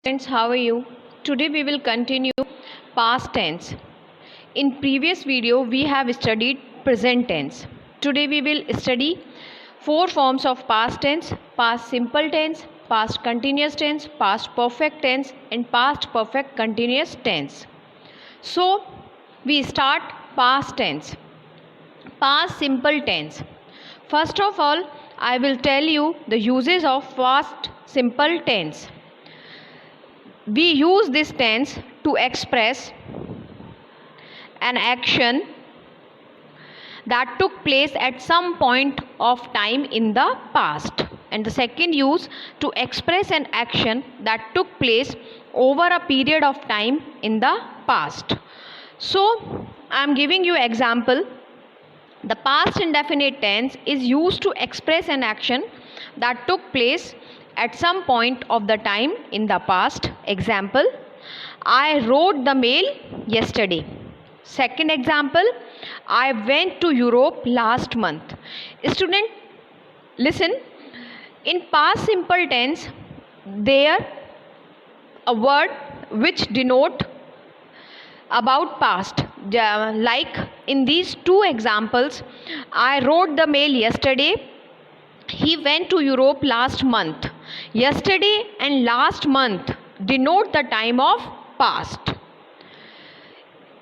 Friends, how are you? Today we will continue past tense. In previous video we have studied present tense. Today we will study four forms of past tense: past simple tense, past continuous tense, past perfect tense and past perfect continuous tense. So we start past tense. Past simple tense. First of all, I will tell you the uses of past simple tense. We use this tense to express an action that took place at some point of time in the past, and the second use to express an action that took place over a period of time in the past. So I am giving you example. The past indefinite tense is used to express an action that took place at some point of the time in the past. Example, I wrote the mail yesterday. Second example, I went to Europe last month. Student, listen. In past simple tense, there a word which denote about past, like in these two examples, I wrote the mail yesterday, he went to Europe last month. Yesterday and last month denote the time of past.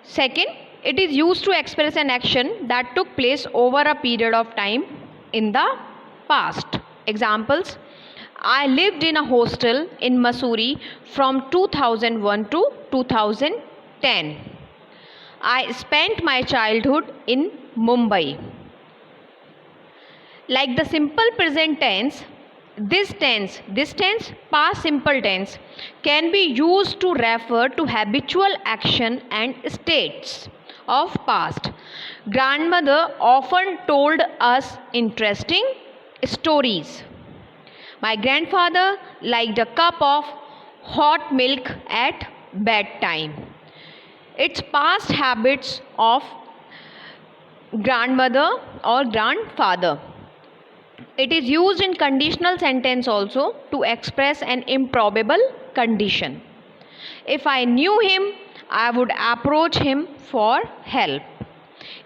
Second, it is used to express an action that took place over a period of time in the past. Examples, I lived in a hostel in Mussoorie from 2001 to 2010. I spent my childhood in Mumbai. Like the simple present tense, this tense, past simple tense, can be used to refer to habitual action and states of past. Grandmother often told us interesting stories. My grandfather liked a cup of hot milk at bedtime. It's past habits of grandmother or grandfather. It is used in conditional sentence also to express an improbable condition. If I knew him, I would approach him for help.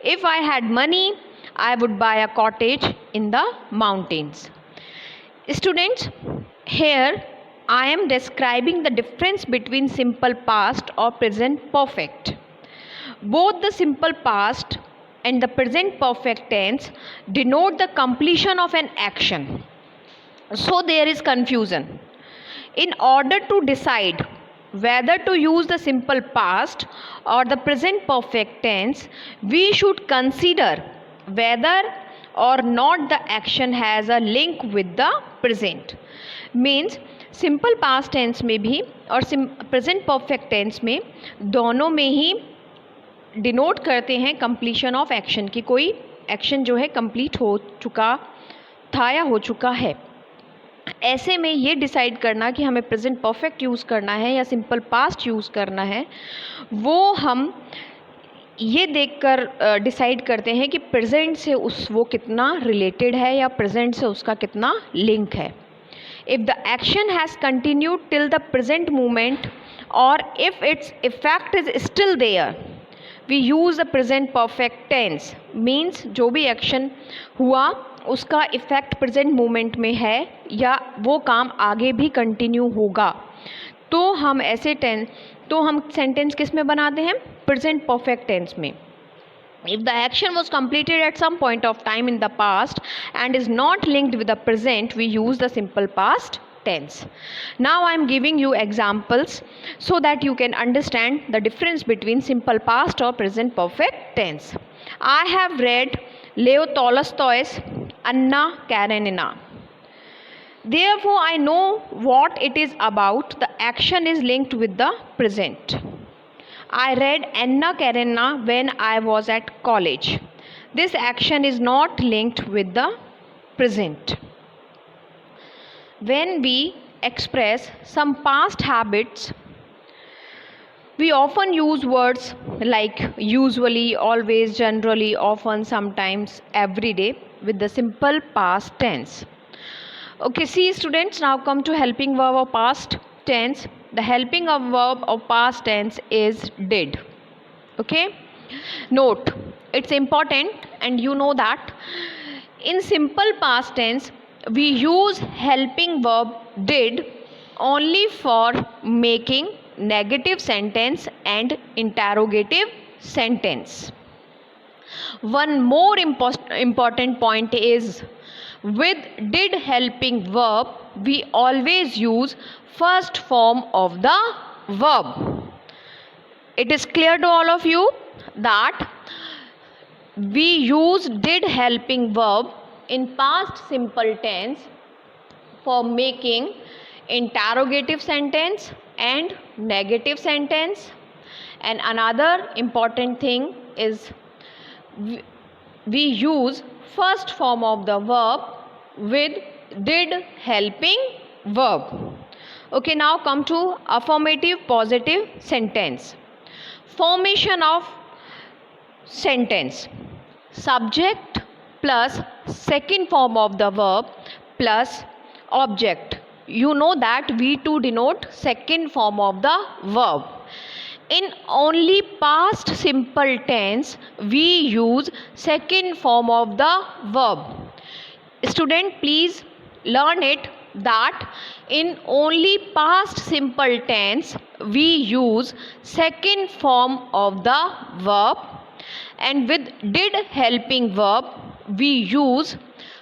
If I had money, I would buy a cottage in the mountains. Students, here I am describing the difference between simple past or present perfect. Both the simple past and the present perfect tense denote the completion of an action. So there is confusion. In order to decide whether to use the simple past or the present perfect tense, we should consider whether or not the action has a link with the present. Means simple past tense में भी और present perfect tense में दोनों में ही denote करते हैं completion of action की कोई एक्शन जो है कंप्लीट हो चुका था या हो चुका है. ऐसे में ये डिसाइड करना कि हमें प्रेजेंट परफेक्ट यूज़ करना है या सिंपल पास्ट यूज़ करना है, वो हम ये देखकर डिसाइड करते हैं कि प्रेजेंट से वो कितना रिलेटेड है या प्रेजेंट से उसका कितना लिंक है. If the action has continued till the present moment or if its effect is still there, we use the present perfect tense. Means जो भी एक्शन हुआ उसका इफ़ेक्ट प्रेजेंट मोमेंट में है या वो काम आगे भी कंटिन्यू होगा, तो हम सेंटेंस किस में बनाते हैं? प्रेजेंट परफेक्ट टेंस में. If the action was completed at some point of time in the past and is not linked with the present, we use the simple past tense. Now I am giving you examples so that you can understand the difference between simple past or present perfect tense. I have read Leo Tolstoy's Anna Karenina. Therefore, I know what it is about. The action is linked with the present. I read Anna Karenina when I was at college. This action is not linked with the present. When we express some past habits, we often use words like usually, always, generally, often, sometimes, every day with the simple past tense. Okay, see students, now come to helping verb of past. tense, the helping of verb of past tense is did. Okay, note, it's important, and you know that in simple past tense we use helping verb did only for making negative sentence and interrogative sentence. One more important point is, with did helping verb we always use first form of the verb. It is clear to all of you that we use did helping verb in past simple tense for making interrogative sentence and negative sentence. And another important thing is we use first form of the verb with did helping verb. Okay, now come to affirmative positive sentence. Formation of sentence: subject plus second form of the verb plus object. You know that we to denote second form of the verb. In only past simple tense we use second form of the verb. Student, please learn it that in only past simple tense we use second form of the verb, and with did helping verb we use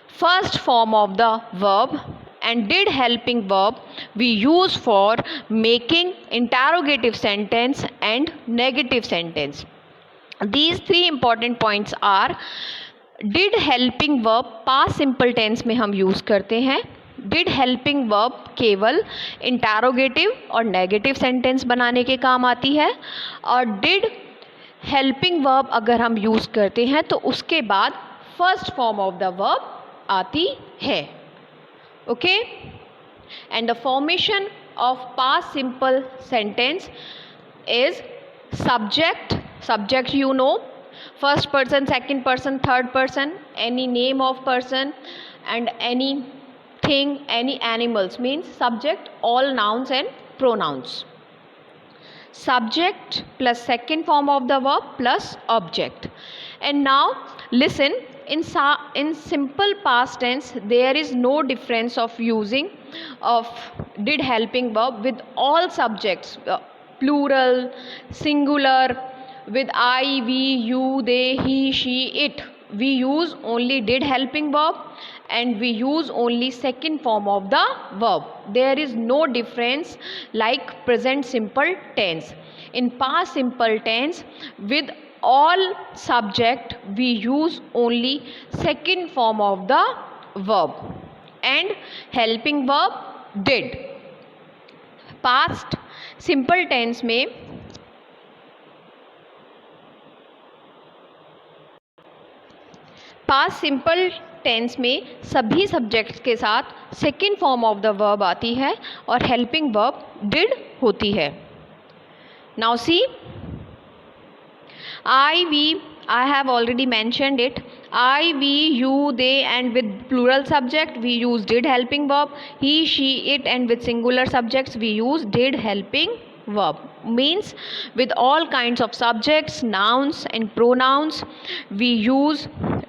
first form of the verb, and did helping verb we use for making interrogative sentence and negative sentence. These three important points are, did helping verb past simple tense में हम use करते हैं, did helping verb केवल interrogative और negative sentence बनाने के काम आती है, और डिड हेल्पिंग वर्ब अगर हम यूज़ करते हैं तो उसके बाद first form of the verb आती है. Okay, and the formation of past simple sentence is subject you know, first person, second person, third person, any name of person and any thing, any animals, means subject, all nouns and pronouns. Subject plus second form of the verb plus object. And now listen, in simple past tense there is no difference of using of did helping verb with all subjects, plural, singular, with I, we, you, they, he, she, it. We use only did helping verb and we use only second form of the verb. There is no difference like present simple tense. In past simple tense with all subject we use only second form of the verb and helping verb did. Past simple tense में past simple tense में सभी subjects के साथ second form of the verb आती है और helping verb did होती है. Now see, I, we, I have already mentioned it. I, we, you, they, and with plural subject we use did helping verb. He, she, it, and with singular subjects we use did helping verb. Means with all kinds of subjects, nouns and pronouns we use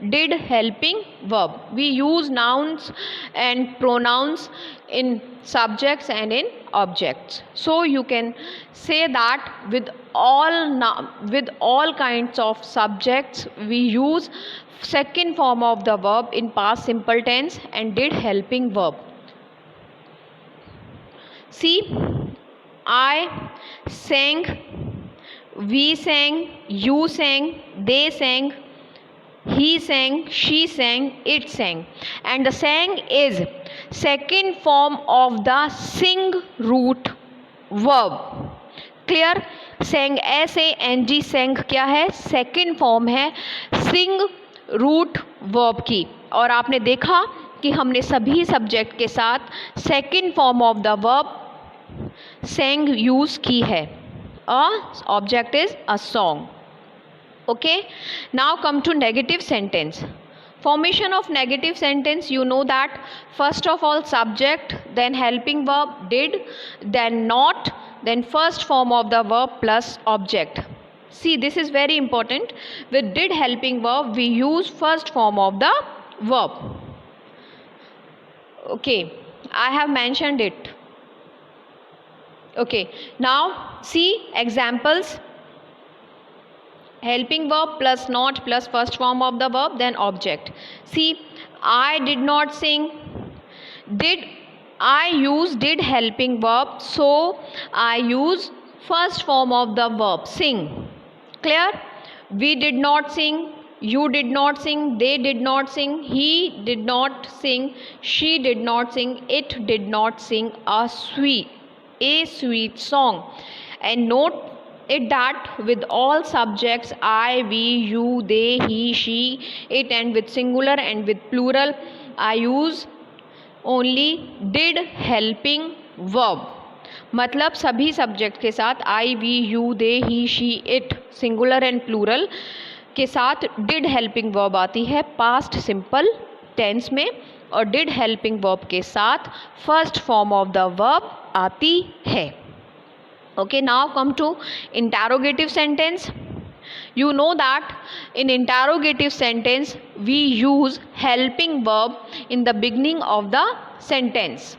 did helping verb. We use nouns and pronouns in subjects and in objects. So you can say that with all kinds of subjects we use second form of the verb in past simple tense and did helping verb. See, I sang, we sang, you sang, they sang, he sang, she sang, it sang, and the sang is second form of the sing root verb. Clear? sang, sang, sang क्या है? Second form है सिंग root verb की. और आपने देखा कि हमने सभी सब्जेक्ट के साथ second form of the verb sang use की है. Object is a song. Okay, now come to negative sentence. Formation of negative sentence, you know that first of all subject, then helping verb did, then not, then first form of the verb plus object. See, this is very important. With did helping verb we use first form of the verb. Okay, I have mentioned it. Okay, now see examples. Helping verb plus not plus first form of the verb, then object. See, I did not sing. Did, I use did helping verb, so I use first form of the verb sing. Clear? We did not sing, you did not sing, they did not sing, he did not sing, she did not sing, it did not sing a sweet song. And note it that with all subjects I, we, you, they, he, she, it, and with singular and with plural I use only did helping verb. मतलब सभी subject के साथ I, we, you, they, he, she, it, singular and plural के साथ did helping verb आती है past simple tense में, और डिड हेल्पिंग वर्ब के साथ first form of the verb आती है. Okay, now come to interrogative sentence. You know that in interrogative sentence we use helping verb in the beginning of the sentence.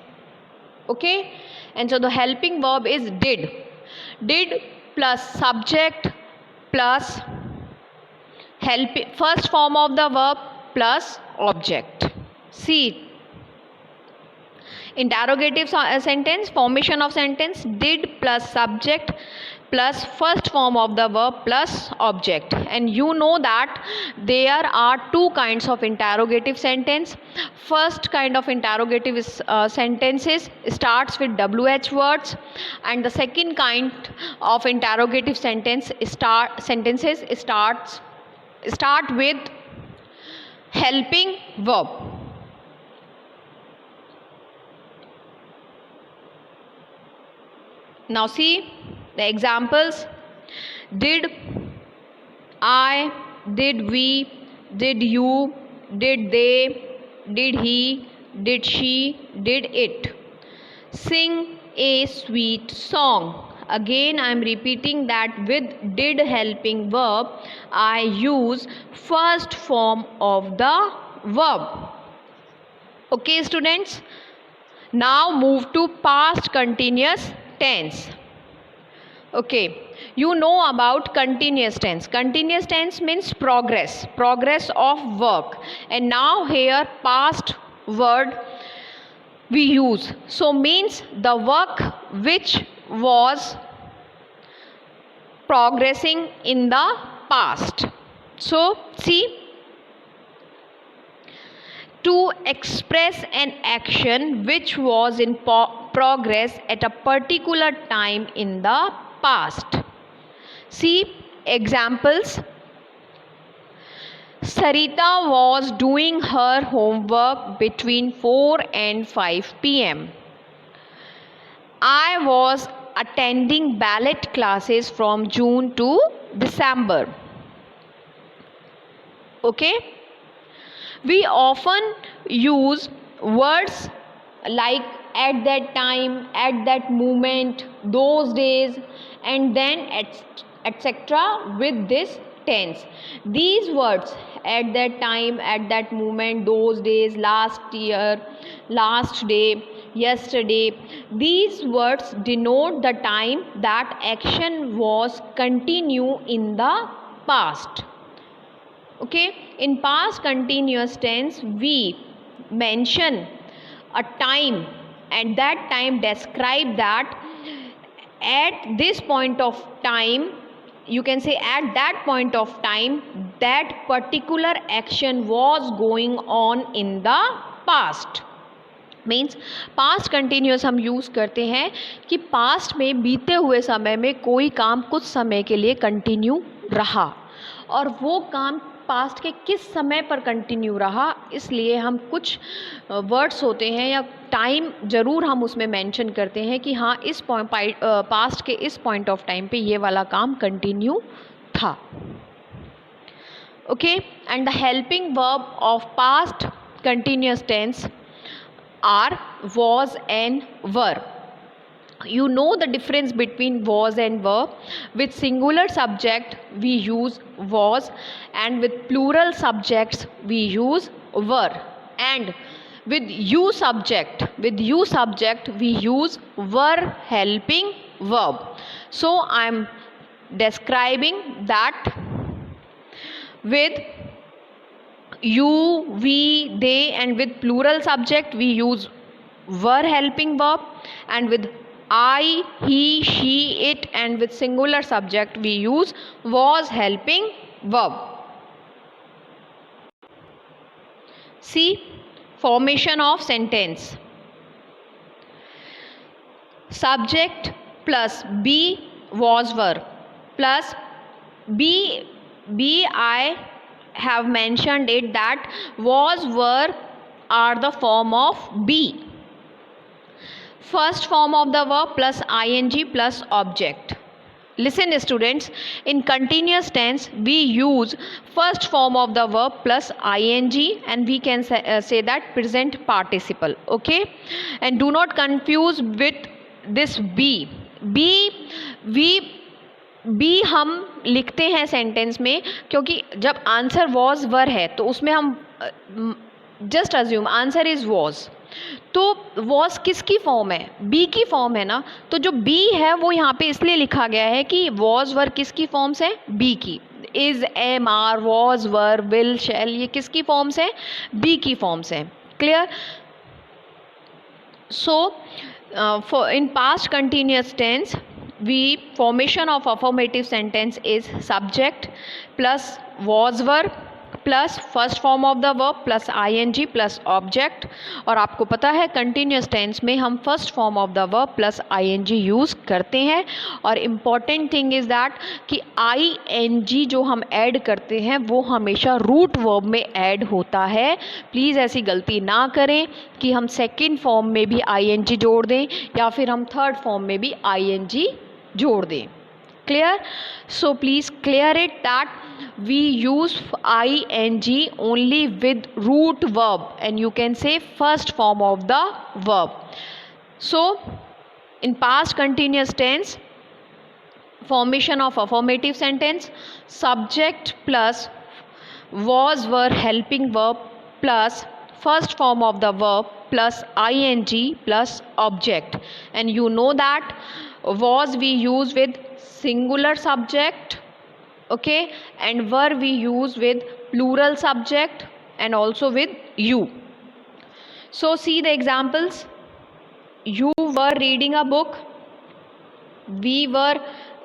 Okay, and so the helping verb is did. Did plus subject plus first form of the verb plus object. See, interrogative sentence, formation of sentence did plus subject plus first form of the verb plus object. And you know that there are two kinds of interrogative sentence. First kind of interrogative sentences starts with WH words, and the second kind of interrogative sentences start with helping verb. Now see the examples. Did I, did we, did you, did they, did he, did she, did it sing a sweet song. Again I am repeating that with did helping verb I use first form of the verb. Okay students, now move to past continuous tense. Okay, you know about continuous tense. Continuous tense means progress of work, and now here past word we use, so means the work which was progressing in the past. So see, to express an action which was in progress at a particular time in the past. See examples. Sarita was doing her homework between 4 and 5 p.m. I was attending ballet classes from June to December. Okay, we often use words like at that time, at that moment, those days, and then etc. with this tense. These words at that time, at that moment, those days, last year, last day, yesterday, these words denote the time that action was continue in the past. Okay, in past continuous tense we mention a time, and that time describe that at this point of time, you can say at that point of time that particular action was going on in the past. Means past continuous हम use करते हैं कि past में बीते हुए समय में कोई काम कुछ समय के लिए कंटिन्यू रहा, और वो काम पास्ट के किस समय पर कंटिन्यू रहा, इसलिए हम कुछ वर्ड्स होते हैं या टाइम ज़रूर हम उसमें मेंशन करते हैं कि हाँ इस पास्ट के इस पॉइंट ऑफ टाइम पे ये वाला काम कंटिन्यू था. Okay, and the helping verb of past continuous tense are was and were. You know the difference between was and were. With singular subject we use was, and with plural subjects we use were. And with you subject we use were helping verb. So I am describing that with you, we, they, and with plural subject we use were helping verb, and with I, he, she, it, and with singular subject we use was helping verb. See, formation of sentence. Subject plus be was were plus I have mentioned it that was were are the form of be. First form of the verb plus ing plus object. Listen students, in continuous tense we use first form of the verb plus ing, and we can say that present participle. Okay, and do not confuse with this be. Be हम लिखते हैं sentence में क्योंकि जब answer was were है तो उसमें हम just assume answer is was, तो वॉज किसकी फॉर्म है? बी की फॉर्म है ना, तो जो बी है वो यहाँ पे इसलिए लिखा गया है कि वॉज वर किसकी फॉर्म्स है? बी की. Is, am, are, was, were, will, shall, ये किसकी फॉर्म्स है? बी की फॉर्म्स है. Clear? So in past continuous tense formation of affirmative sentence is subject plus was were plus first form of the verb plus ing plus object. और आपको पता है continuous tense में हम first form of the verb plus ing use करते हैं. और important thing is that कि ing जो हम ऐड करते हैं वो हमेशा रूट वर्ब में ऐड होता है. प्लीज़ ऐसी गलती ना करें कि हम सेकेंड फॉर्म में भी ing जोड़ दें या फिर हम थर्ड फॉर्म में भी ing जोड़ दें. Clear? So please clear it that we use ing only with root verb, and you can say first form of the verb. So in past continuous tense, formation of affirmative sentence, subject plus was were helping verb plus first form of the verb plus ing plus object. And you know that was we use with singular subject, okay, and were we use with plural subject and also with you. So see the examples. You were reading a book, we were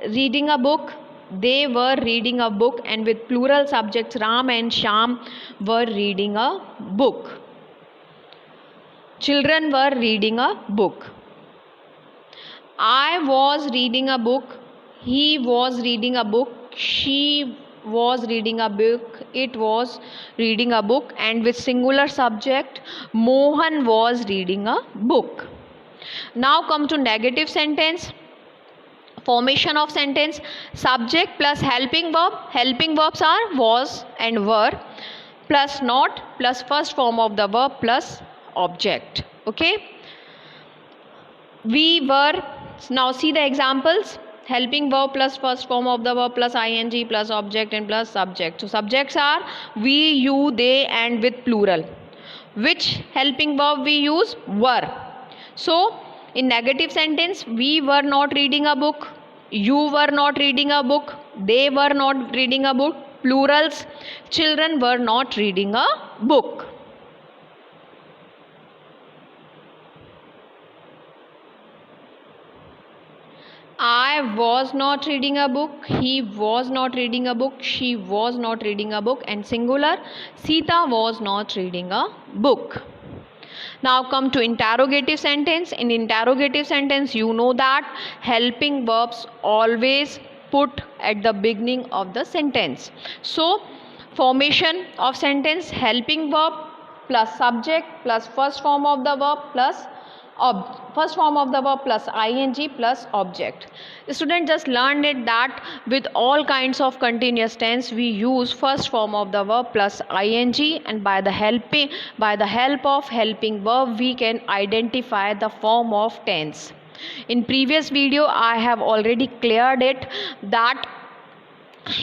reading a book, they were reading a book, and with plural subjects Ram and Sham were reading a book. Children were reading a book. I was reading a book, he was reading a book, she was reading a book, it was reading a book, and with singular subject Mohan was reading a book. Now come to negative sentence. Formation of sentence, subject plus helping verb. Helping verbs are was and were plus not plus first form of the verb plus object. Okay, we were. Now see the examples. Helping verb plus first form of the verb plus ing plus object and plus subject. So subjects are we, you, they, and with plural. Which helping verb we use? Were. So in negative sentence, we were not reading a book, you were not reading a book, they were not reading a book. Plurals, children were not reading a book. I was not reading a book, he was not reading a book, she was not reading a book, and singular, Sita was not reading a book. Now come to interrogative sentence. In interrogative sentence, you know that helping verbs always put at the beginning of the sentence. So formation of sentence, helping verb plus subject plus first form of the verb plus first form of the verb plus ing plus object. Student just learned it that with all kinds of continuous tense we use first form of the verb plus ing, and by the help of helping verb we can identify the form of tense. In previous video I have already cleared it that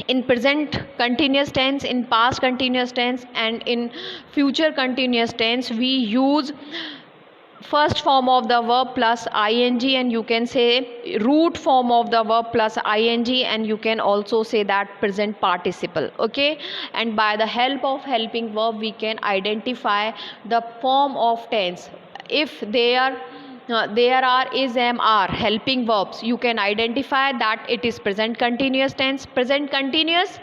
in present continuous tense, in past continuous tense, and in future continuous tense we use first form of the verb plus ing, and you can say root form of the verb plus ing, and you can also say that present participle. Okay, and by the help of helping verb we can identify the form of tense. If there are is, am, are helping verbs, you can identify that it is present continuous tense. Present continuous,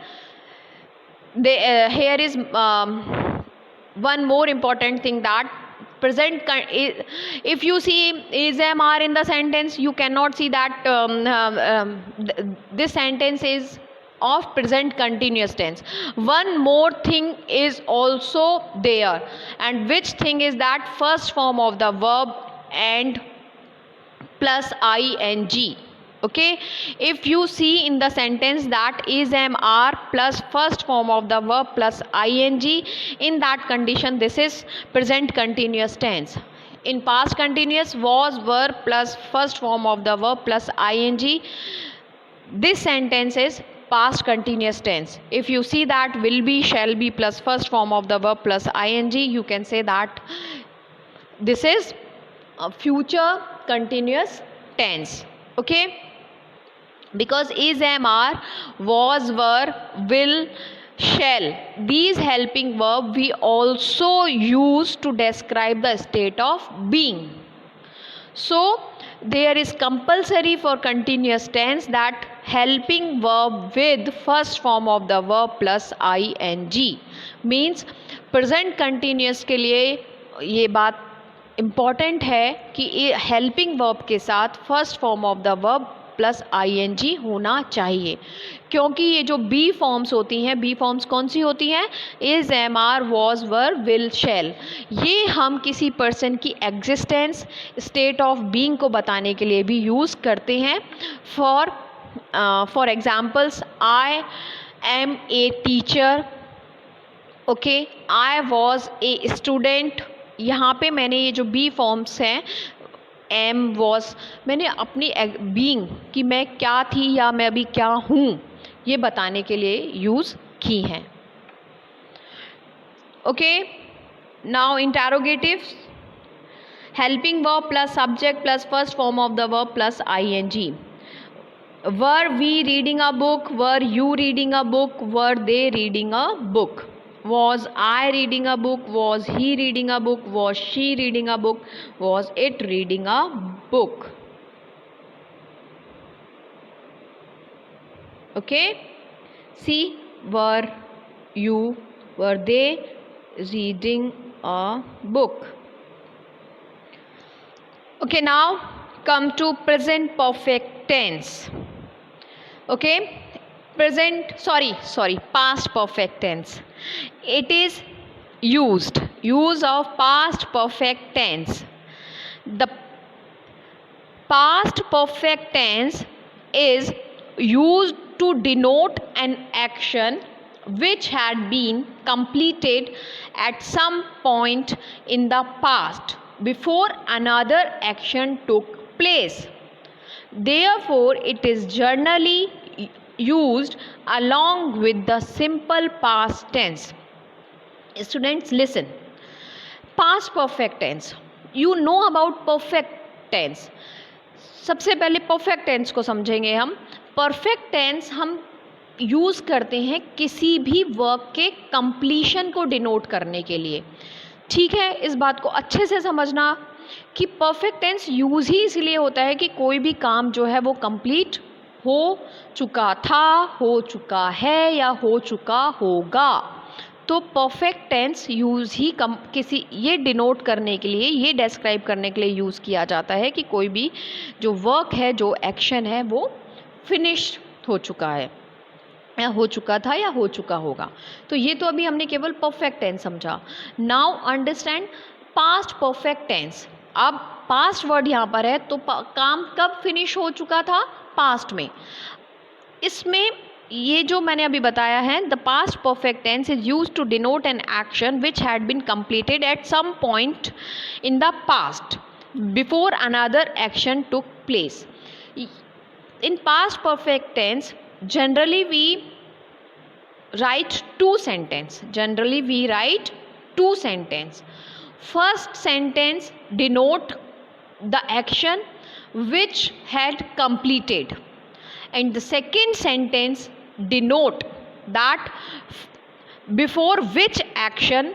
here is one more important thing, that present if you see is, am, are in the sentence, you cannot see that this sentence is of present continuous tense. One more thing is also there, and which thing is that first form of the verb and plus ing. Okay, if you see in the sentence that is, am, are plus first form of the verb plus ing, in that condition this is present continuous tense. In past continuous, was, were plus first form of the verb plus ing, this sentence is past continuous tense. If you see that will be, shall be plus first form of the verb plus ing, you can say that this is a future continuous tense. Okay, because is, am, are, was, were, will, shall, these helping verb we also use to describe the state of being. So there is compulsory for continuous tense that helping verb with first form of the verb plus ing, means present continuous के लिए ये बात important है कि helping verb के साथ first form of the verb plus ing होना चाहिए, क्योंकि ये जो बी फॉर्म्स होती हैं, बी फॉर्म्स कौन सी होती हैं, is, am, are, was, were, will, shall, ये हम किसी पर्सन की एग्जिस्टेंस, स्टेट ऑफ बीइंग को बताने के लिए भी यूज़ करते हैं. For examples, I am a teacher. Okay, I was a student. यहाँ पे मैंने ये जो बी फॉर्म्स हैं, एम, वॉज, मैंने अपनी बीइंग कि मैं क्या थी या मैं अभी क्या हूँ, ये बताने के लिए यूज़ की हैं. Okay, now interrogatives. Helping verb plus subject plus first form of the verb plus ing. Were we reading a book, were you reading a book, were they reading a book. Was I reading a book? Was he reading a book? Was she reading a book? Was it reading a book? Okay, see, were you, were they reading a book? Okay, now come to present perfect tense. Okay, past perfect tense. It is use of past perfect tense. The past perfect tense is used to denote an action which had been completed at some point in the past before another action took place. Therefore, it is generally used along with the simple past tense. Students, listen. Past perfect tense. You know about perfect tense. सबसे पहले perfect tense को समझेंगे हम. Perfect tense हम use करते हैं किसी भी वर्क के completion को डिनोट करने के लिए. ठीक है, इस बात को अच्छे से समझना कि perfect tense यूज़ ही इसलिए होता है कि कोई भी काम जो है वो complete हो चुका था, हो चुका है या हो चुका होगा. तो परफेक्ट टेंस यूज़ ही किसी ये डिनोट करने के लिए, ये डिस्क्राइब करने के लिए यूज़ किया जाता है कि कोई भी जो वर्क है, जो एक्शन है, वो फिनिश हो चुका है या हो चुका था या हो चुका होगा. तो ये तो अभी हमने केवल परफेक्ट टेंस समझा. Now understand past perfect tense. अब पास्ट वर्ड यहाँ पर है तो काम कब फिनिश हो चुका था, पास्ट में। इसमें ये जो मैंने अभी बताया है, the past perfect tense is used to denote an action which had been completed at some point in the past before another action took place. In past perfect tense generally we write two sentence. First sentence denote the action which had completed, and the second sentence denote that before which action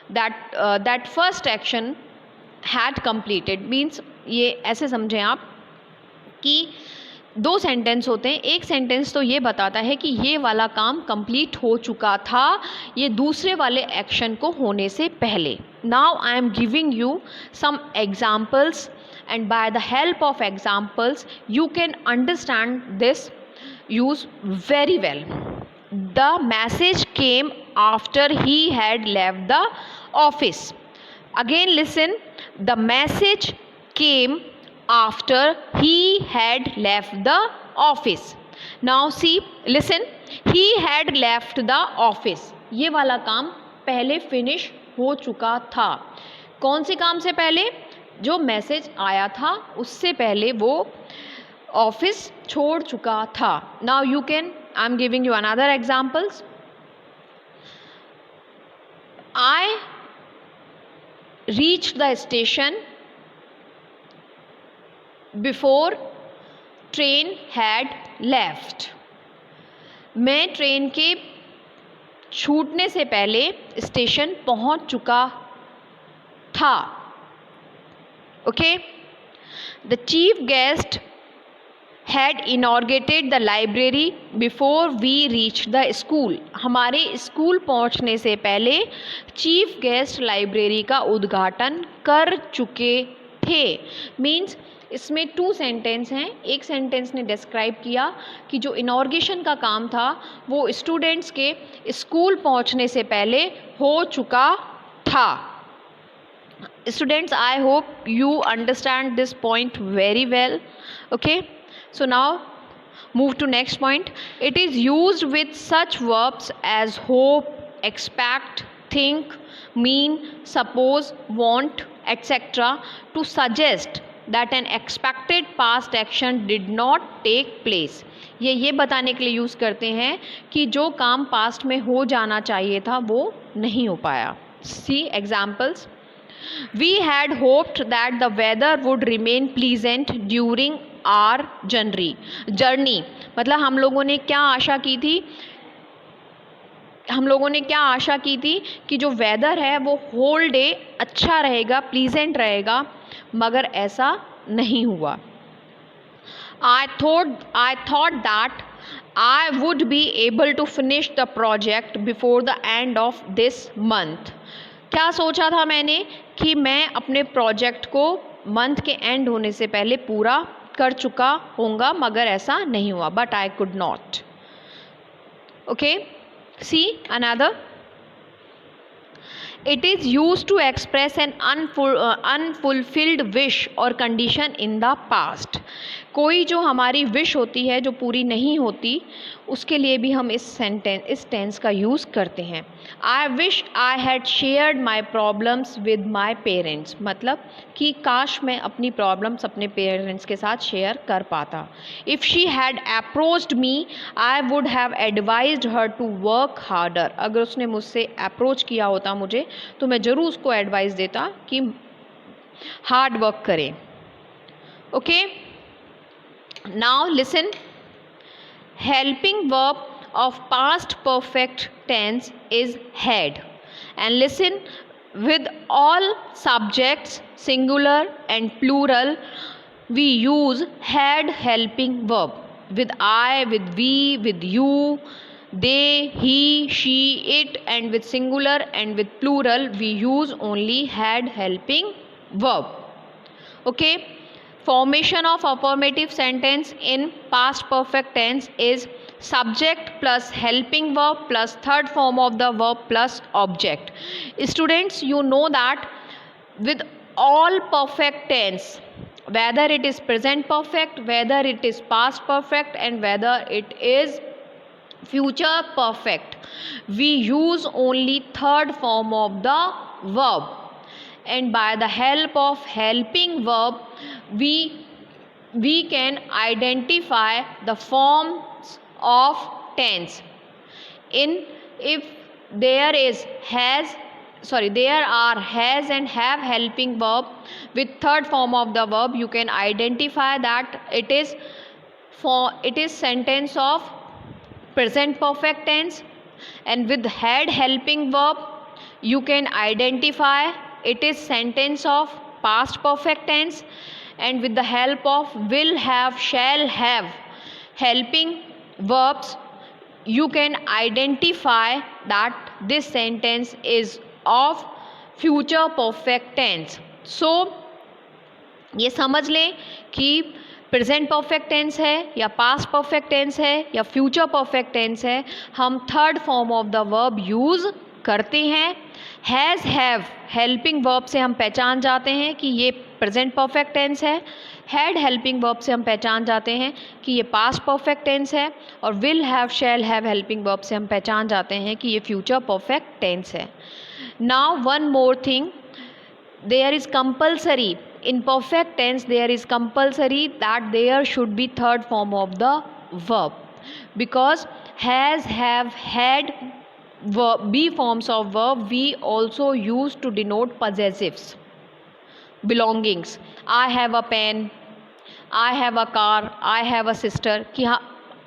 that first action had completed. Means ये ऐसे समझें आप कि दो sentence होते हैं। एक sentence तो ये बताता है कि ये वाला काम कंप्लीट हो चुका था, ये दूसरे वाले एक्शन को होने से पहले। Now I am giving you some examples and by the help of examples you can understand this use very well. The message came after he had left the office. Again listen, the message came after he had left the office. Now see, listen, he had left the office. ये वाला काम पहले finish हो चुका था। कौन से काम से पहले? जो मैसेज आया था उससे पहले वो ऑफिस छोड़ चुका था। Now you can, I am giving you another examples. I reach the station before train had left. मैं ट्रेन के छूटने से पहले स्टेशन पहुंच चुका था। Okay, the chief guest had inaugurated the library before we reached the school. हमारे school पहुंचने से पहले चीफ गेस्ट लाइब्रेरी का उद्घाटन कर चुके थे। मीन्स इसमें टू सेंटेंस हैं। एक सेंटेंस ने डिस्क्राइब किया कि जो इनॉर्गेशन का काम था वो स्टूडेंट्स के स्कूल पहुंचने से पहले हो चुका था। Students, I hope you understand this point very well. Okay, so now move to next point. It is used with such verbs as hope, expect, think, mean, suppose, want, etc. to suggest that an expected past action did not take place. ये बताने के लिए use करते हैं कि जो काम past में हो जाना चाहिए था वो नहीं हो पाया। See examples. We had hoped that the weather would remain pleasant during our journey. मतलब हम लोगों ने क्या आशा की थी कि जो वेदर है वो होल डे अच्छा रहेगा, प्लीजेंट रहेगा, मगर ऐसा नहीं हुआ। I thought that I would be able to finish the project before the end of this month. क्या सोचा था मैंने कि मैं अपने प्रोजेक्ट को मंथ के एंड होने से पहले पूरा कर चुका होऊंगा, मगर ऐसा नहीं हुआ। But I could not. Okay, see another. It is used to express an unfulfilled wish or condition in the past. कोई जो हमारी विश होती है जो पूरी नहीं होती, उसके लिए भी हम इस टेंस का यूज़ करते हैं। I wish I had shared my problems with my parents, मतलब कि काश मैं अपनी प्रॉब्लम्स अपने पेरेंट्स के साथ शेयर कर पाता। If she had approached me I would have advised her to work harder, अगर उसने मुझसे अप्रोच किया होता मुझे तो मैं ज़रूर उसको एडवाइस देता कि हार्ड वर्क करें। Okay, now listen. Helping verb of past perfect tense is had, and listen, with all subjects singular and plural we use had helping verb. With I, with we, with you, they, he, she, it, and with singular and with plural we use only had helping verb. Okay, formation of affirmative sentence in past perfect tense is subject plus helping verb plus third form of the verb plus object. Students, you know that with all perfect tense, whether it is present perfect, whether it is past perfect, and whether it is future perfect, we use only third form of the verb. And by the help of helping verb, we can identify the forms of tense. In if there is there are has and have helping verb with third form of the verb, you can identify that it is sentence of present perfect tense. And with had helping verb, you can identify it is sentence of past perfect tense. And with the help of will have, shall have helping verbs, you can identify that this sentence is of future perfect tense. So ये समझ लें कि present perfect tense है या past perfect tense है या future perfect tense है, हम third form of the verb use करते हैं. हैज़ हैव हेल्पिंग वर्ब से हम पहचान जाते हैं कि ये प्रेजेंट परफेक्ट टेंस है. हैड हेल्पिंग वर्ब से हम पहचान जाते हैं कि ये पास्ट परफेक्ट टेंस है. और will have, shall have helping verb से हम पहचान जाते हैं कि ये फ्यूचर परफेक्ट टेंस है. Now one more thing, there is compulsory in perfect tense, there is compulsory that there should be third form of the verb, because has, have, had be forms of verb we also use to denote possessives, belongings. I have a pen, I have a car, I have a sister, कि हाँ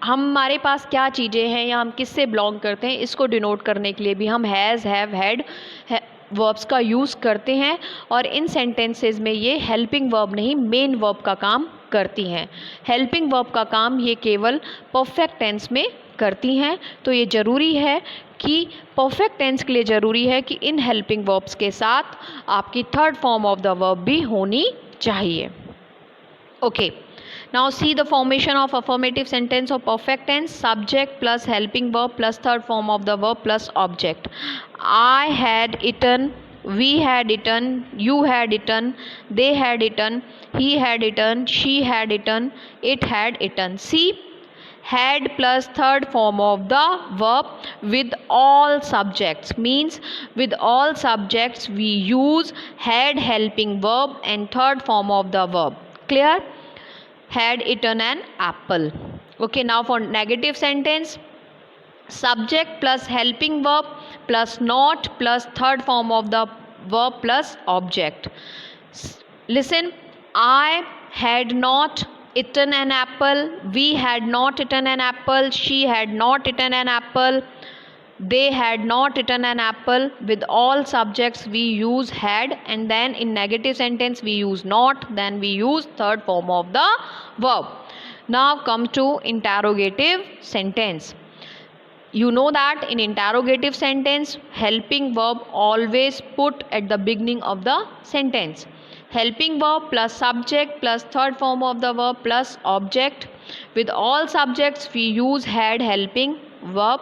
हमारे पास क्या चीज़ें हैं या हम किससे belong करते हैं, इसको डिनोट करने के लिए भी हम हैज़, हैव, हैड वर्ब्स का यूज़ करते हैं. और इन सेंटेंसेस में ये हेल्पिंग वर्ब नहीं, मेन वर्ब का काम करती हैं. हेल्पिंग वर्ब का काम ये केवल परफेक्ट टेंस में करती हैं. तो ये ज़रूरी है कि परफेक्ट टेंस के लिए ज़रूरी है कि इन हेल्पिंग वर्ब्स के साथ आपकी third form of the verb भी होनी चाहिए. Okay, now see the formation of affirmative sentence of perfect tense: subject plus helping verb plus third form of the verb plus object. I had eaten, we had eaten, you had eaten, they had eaten, he had eaten, she had eaten, it had eaten. See, had plus third form of the verb with all subjects means with all subjects we use had helping verb and third form of the verb. Clear? Had eaten an apple. Okay, now for negative sentence: subject plus helping verb plus not plus third form of the verb plus object. Listen, I had not eaten an apple, we had not eaten an apple, she had not eaten an apple, they had not eaten an apple. With all subjects we use had, and then in negative sentence we use not, then we use third form of the verb. Now come to interrogative sentence. You know that in interrogative sentence helping verb always put at the beginning of the sentence. Helping verb plus subject plus third form of the verb plus object. With all subjects we use had helping verb.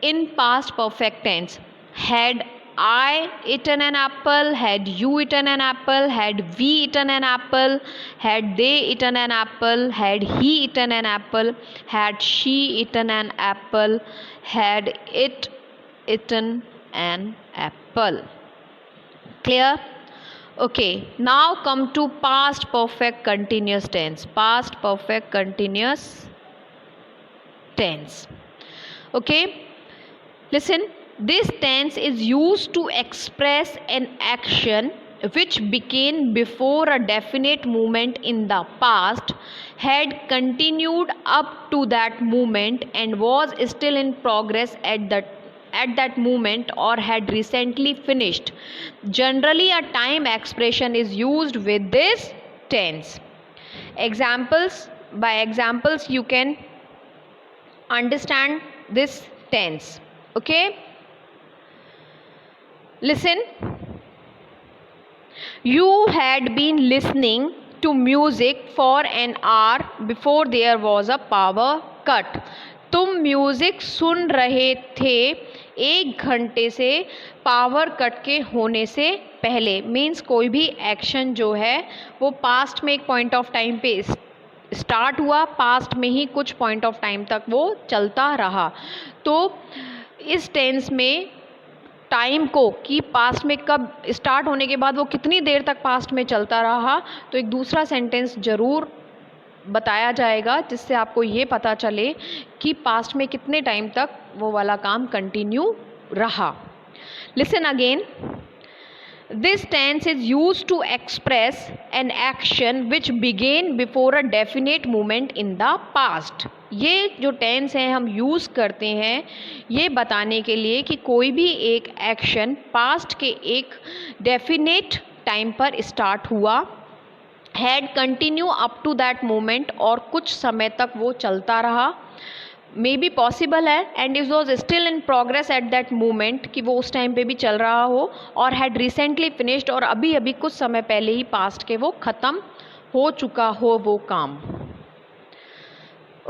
In past perfect tense, had I eaten an apple, had you eaten an apple, had we eaten an apple, had they eaten an apple, had he eaten an apple, had she eaten an apple, had it eaten an apple. Clear? Okay, now come to past perfect continuous tense. Past perfect continuous tense. Okay, listen, this tense is used to express an action which began before a definite moment in the past, had continued up to that moment, and was still in progress at that moment, or had recently finished. Generally, a time expression is used with this tense. Examples, by examples you can understand this tense. Okay, listen, you had been listening to music for an hour before there was a power cut. तुम music सुन रहे थे 1 घंटे से power cut के होने से पहले। Means कोई भी एक्शन जो है वो पास्ट में एक पॉइंट ऑफ टाइम पे स्टार्ट हुआ, पास्ट में ही कुछ पॉइंट ऑफ टाइम तक वो चलता रहा। तो इस टेंस में टाइम को कि पास्ट में कब स्टार्ट होने के बाद वो कितनी देर तक पास्ट में चलता रहा, तो एक दूसरा सेंटेंस ज़रूर बताया जाएगा जिससे आपको ये पता चले कि पास्ट में कितने टाइम तक वो वाला काम कंटिन्यू रहा। Listen again. This tense is used to express an action which began before a definite moment in the past. ये जो टेंस है हम यूज़ करते हैं ये बताने के लिए कि कोई भी एक एक्शन पास्ट के एक डेफिनेट टाइम पर स्टार्ट हुआ, had continue up to that moment, और कुछ समय तक वो चलता रहा, मे बी पॉसिबल है, and it was still in progress at that moment, कि वो उस टाइम पे भी चल रहा हो, और हैड रिसेंटली फिनिश्ड, और अभी अभी कुछ समय पहले ही पास्ट के वो ख़त्म हो चुका हो वो काम।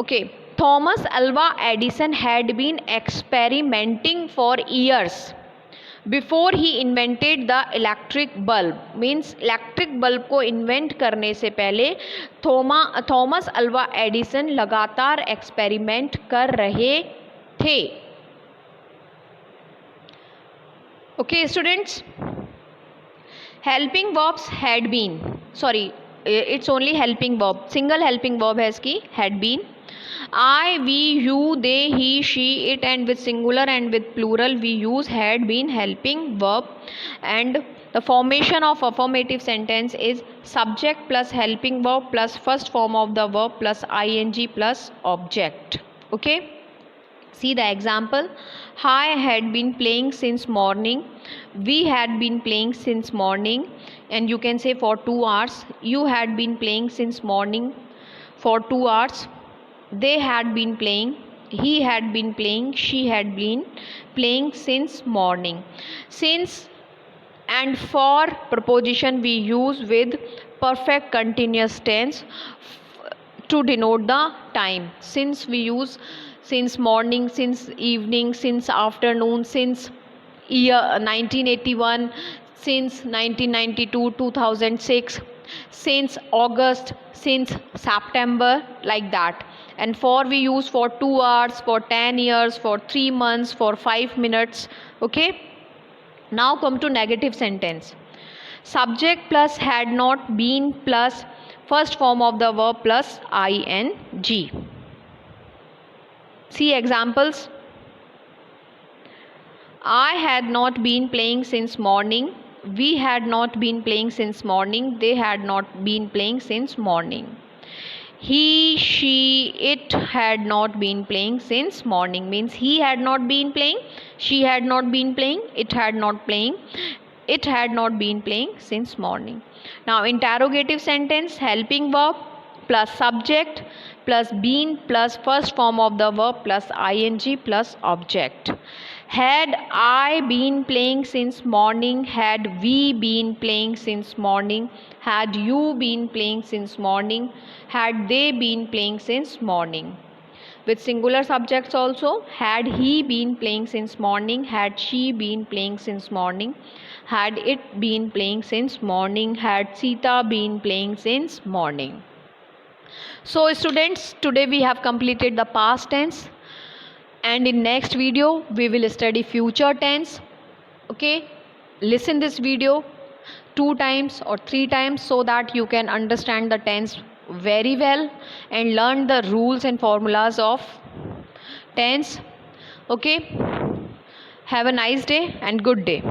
Okay, Thomas Alva Edison had been experimenting for years before he invented the electric bulb. Means electric bulb को इन्वेंट करने से पहले थॉमस अल्वा एडिसन लगातार एक्सपेरिमेंट कर रहे थे। Okay students, helping verbs had been, sorry it's only helping verb, single helping verb है इसकी, had been. I, we, you, they, he, she, it, and with singular and with plural we use had been helping verb, and the formation of affirmative sentence is subject plus helping verb plus first form of the verb plus ing plus object. Okay, see the example. I had been playing since morning, we had been playing since morning, and you can say for 2 hours. You had been playing since morning for 2 hours. They had been playing, he had been playing, she had been playing since morning. Since and for preposition we use with perfect continuous tense to denote the time. Since we use since morning, since evening, since afternoon, since year 1981, since 1992, 2006, since August, since September, like that. And for we use for 2 hours, for 10 years, for 3 months, for 5 minutes. Okay, now come to negative sentence. Subject plus had not been plus first form of the verb plus ing. See examples. I had not been playing since morning, we had not been playing since morning, they had not been playing since morning. He, she, it had not been playing since morning. Means he had not been playing, she had not been playing, it had not been playing since morning. Now interrogative sentence, helping verb plus subject plus been plus first form of the verb plus ing plus object. Had I been playing since morning, had we been playing since morning, had you been playing since morning, had they been playing since morning. With singular subjects also, had he been playing since morning, had she been playing since morning, had it been playing since morning, had Sita been playing since morning. So students, today we have completed the past tense, and in next video we will study future tense. Okay, listen this video 2 times or 3 times so that you can understand the tense very well and learn the rules and formulas of tense. Okay, have a nice day and good day.